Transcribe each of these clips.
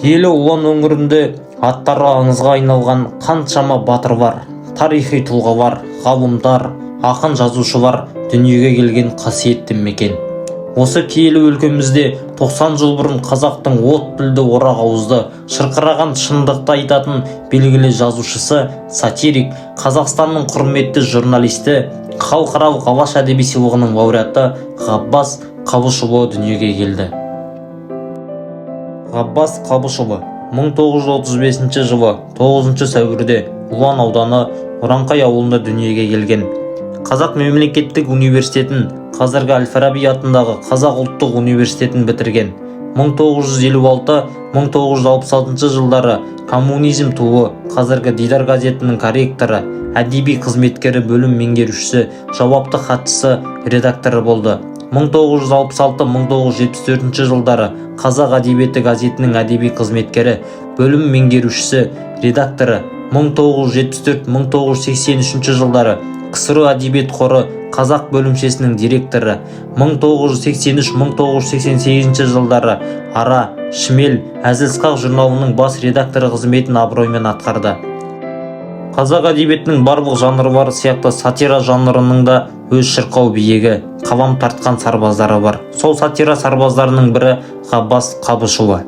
Киелі Ұлан өңірінде аттары аңызға айналған қаншама батыр бар, тарихи тұлғалар, ғалымдар, ақын жазушылар дүниеге келген қасиетті мекен. Осы киелі өлкемізде 90 жыл бұрын қазақтың от білді орақ ауызды, шырқыраған шындықты айтатын белгілі жазушысы, сатирик, Қазақстанның құрметті журналисті, халықаралық алаш әдеби сыйлығының лауреаты Ғаббас Қабышұлы дүниеге келді. Ғаббас Қабышұлы 1935 жылы 9 сәуірде Ұлан ауданы Ұранқай ауылында дүниеге келген. Қазақ мемлекеттік университетін, қазіргі Әл-Фараби атындағы Қазақ ұлттық университетін бітірген. 1956-1966 жылдары коммунизм туы, қазіргі Дидар газетінің корректоры, әдеби қызметкері, бөлім меңгерушісі, жауапты хатшысы, редакторы болды. 1966-1974 жылдары Қазақ әдебиеті газетінің әдеби қызметкері, бөлім меңгерушісі, редакторы. 1974-1983 жылдары КСР әдебиет қоры қазақ бөлімшесінің директоры. 1983-1988 жылдары Ара, Шмел, Әзілсқақ журналының бас редакторы қызметін абыроймен атқарды. Қазақ әдебиетінің барлық жанрлары сияқты сатира жанрының да өз шырқау биігі, қалам тартқан сарбаздары бар. Сол сатира сарбаздарының бірі Ғаббас Қабышұлы.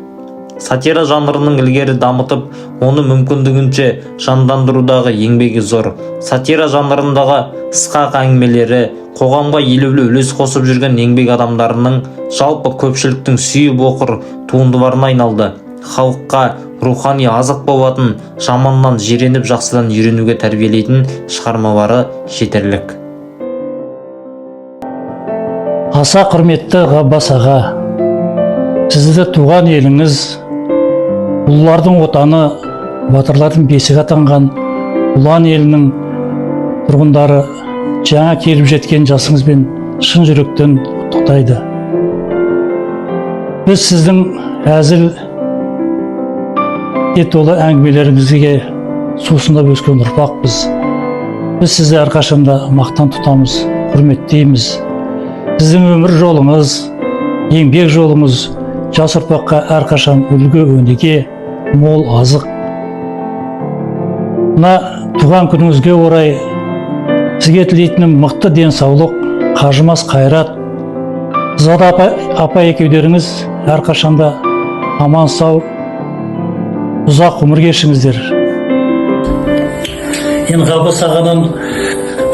Сатира жанрының ілгері дамытып, оны мүмкіндігінше жандандырудағы еңбегі зор. Сатира жанрындағы ысқақ әңгімелері қоғамға елеулі үлес қосып жүрген еңбек адамдарының, жалпы көпшіліктің сүйіп оқыр туындыларына айналды. Халыққа рухани азық болатын, жаманнан жиреніп жақсыдан үйренуге тәрбиелейтін шығармалары жетерлік. Аса құрметті Ғаббас аға, сізді туған еліңіз, ұлылардың отаны, батырлардың бесігі атанған Ұлан елінің тұрғындары жаңа келіп жеткен жасыңызбен шын жүректен құттықтайды. Біз сіздің әзіл толы әңгімелеріңізге сусындап өскен ұрпақпыз. Біз сізді әрқашанда мақтан тұтамыз, құрметтейміз. Сіздің өмір жолыңыз, еңбек жолыңыз жас ұрпаққа әрқашан үлгі өнеге, мол азық. Мына туған күніңізге орай сізге тілейтінім мықты денсаулық, қажымас қайрат. Зада апа екеулеріңіз әрқашанда аман сау, ұзақ ғұмыр кешіңіздер. Енді Ғаббас ағаның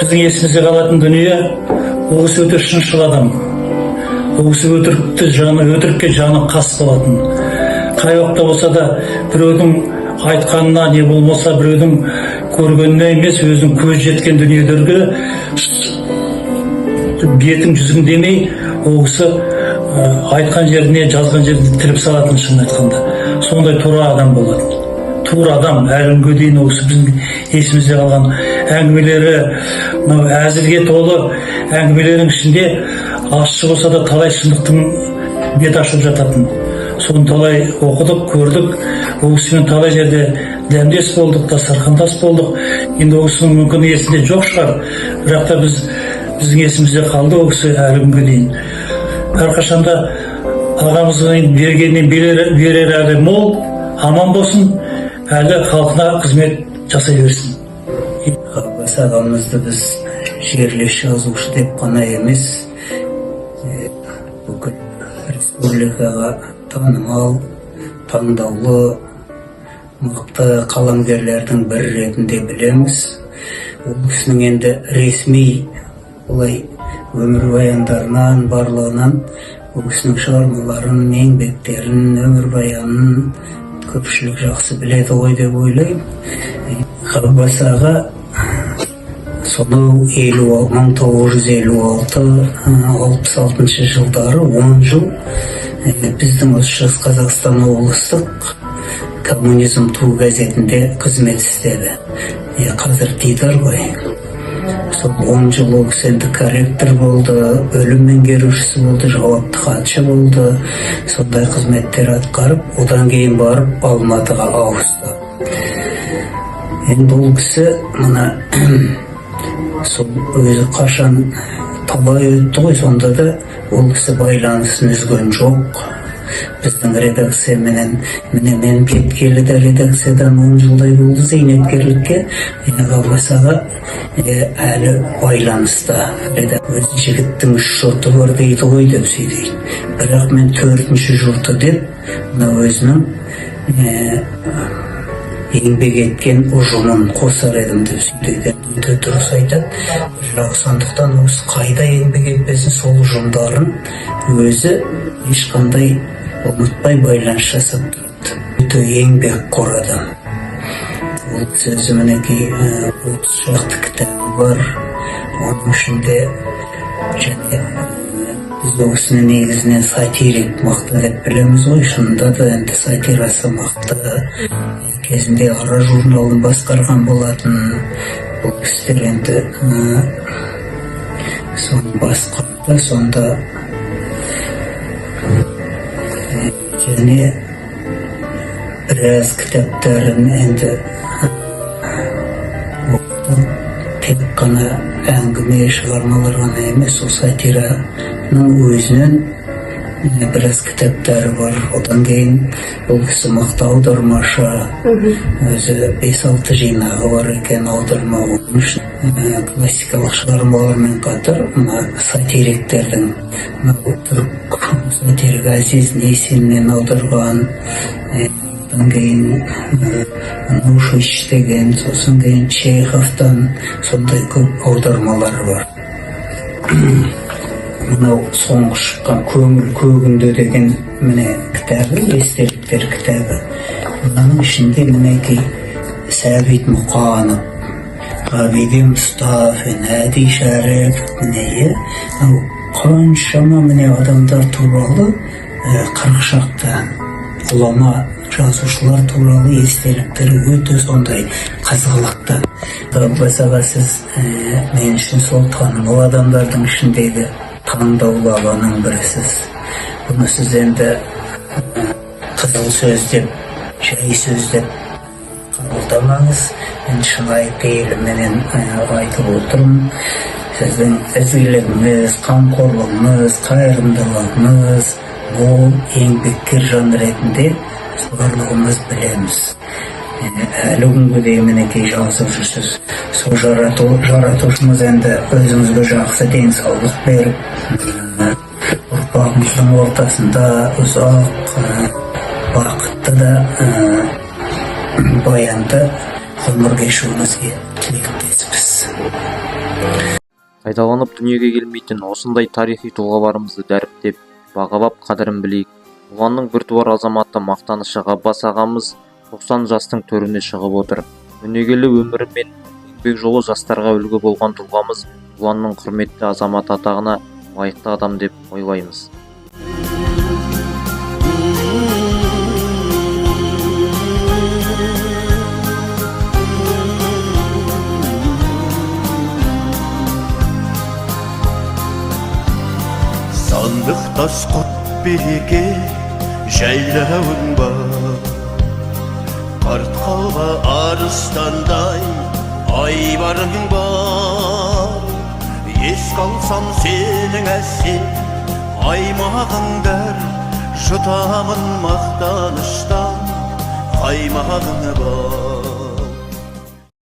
біздің есімізде қалатын дүние, ол кісі өте шыншыл адам. Ол кісі өтірікке жаны қас болатын. Қай уақытта болса да біреудің айтқанына не болмаса біреудің көргеніне емес, өзінің көз жеткен дүниелерге бетін жүзін демей, ол кісі айтқан жеріне, жазған жеріне тіліп салатын, шын айтқанда. Сондай тура адам болатын. Тура адам, әлі күнге дейін ол кісі біздің есімізде қалған әңгімелері, әзілге толы әңгімелердің ішінде ащы болса да талай шындықтың бет ашып жататын. Соны талай оқыдық, көрдік, ол кісімен талай жерде дәмдес болдық, дастархандас болдық. Енді ол кісінің мүмкін есінде жоқ шығар, бірақ та біздің есімізде қалды ол кісі әлі күнге дейін. Әрқашанда ағамыздың бергеннен берер әлі мол, аман болсын, әлі халқына қызмет жасай берсін. Ғаббас ағамызды біз жерлес жазушы деп қана емес, бүкіл республикаға танымал, таңдаулы, мықты қаламгерлердің бірі ретінде білеміз. Ол кісінің енді ресми олай өмірбаяндарынан, барлығынан ол кісінің шығармаларын, еңбектерін, өмірбаянын көпшілік жақсы біледі ғой деп ойлаймын. Ғаббас аға сонау 1956-66 жылдары 10 жыл біздің шығыс Қазақстан облыстық коммунизм туы газетінде қызмет істеді. Қазір Дидар ғой. Сол 10 жыл ол кісі енді корректор болды, бөлім меңгерушісі болды, жауапты хатшы болды. Сондай қызметтер атқарып, одан кейін барып Алматыға ауысты. Енді ол кісі мына сол өзі қашан талай өтті ғой, сонда да ол кісі байланысын үзген жоқ. біздің редакция менен мен кеткелі де редакциядан 10 жылдай болды зейнеткерлікке. Қалбасаға әлі байланыста. Өз жігіттің 3 жұрты бар дейді ғой деп сөйлейді. Бірақ мен 4-ші жұрты деп өзінің еңбек еткен ұжымын қосар едім деп сөйлейді. Дұрыс айтады. Бірақ сондықтан осы қайда еңбек етпесін сол ұжымдарын өзі ешқандай ұмытпай байланыс жасап тұрады. Өте еңбекқор адам. Ол сөзі мінекей 30 шақты кітабы бар. Оның ішінде және біз осыны негізінен сатирик мықты деп білеміз ғой. Шынында да енді сатирасы мықты. Кезінде Ара журналын басқарған болатын. Бұл кісілер енді соны басқарды. Сонда және біраз кітаптарын енді тек қана әңгіме шығармалар ғана емес, ол сатираның өзінен біраз кітаптары бар. Одан кейін бұл кісі мықты аудармашы, өзі 5-6 жинағы бар екен аударма. Оның үшін классикалық шығармалармен қатар сатириктердің түрік сатирик Азиз Несиннен аударған, одан кейін Нушич деген, сосын кейін Чеховтан сондай көп аудармалар бар. Мынау соңғы шыққан көңіл көгінде деген міне кітабы, естеліктер кітабы. Мұның ішінде мінекей Сәбит Мұқанов, Ғабиди Мұстафин, Әди Шәріп, міне қаншама міне адамдар туралы 40 шақты ғұлама жазушылар туралы естеліктері өте сондай қызғылықты. Қалбасаға сіз мен үшін сол танымал адамдардың ішіндегі таңдаулы аланың бірісіз. Бұны сіз енді қызыл сөз деп, жай сөз деп қабылдамаңыз. Мен шынайы пейіліменен айтып отырмын. Сіздің ізгілігіңіз, қамқорлығыңыз, қайырымдылығыңыз, ол еңбеккер жан ретінде барлығымыз білеміз. Әлі күнге дейін мінекей жазып жүрсіз. Сол жаратушымыз енді өзіңізге жақсы денсаулық беріп, ұрпағымыздың ортасында ұзақ, бақытты да баянды ғұмыр кешуіңізге тілектеспіз. Қайталанып дүниеге келмейтін осындай тарихи тұлғаларымызды дәріптеп, бағалап қадірін білейік. Бұланның біртуар азаматы мақтанышы Ғаббас ағамыз 90 жастың төріне шығып отыр. Өнегелі өмірі мен еңбек жолы жастарға үлгі болған тұлғамыз Бұланның құрметті азамат атағына лайықты адам деп ойлаймыз. Сандық тас құт береке жайлауын бар, қарт қалға арыстандай айбарың бар. Еске алсам сенің әсем аймағың бәр, жұтамын мақтаныштан қаймағың бар.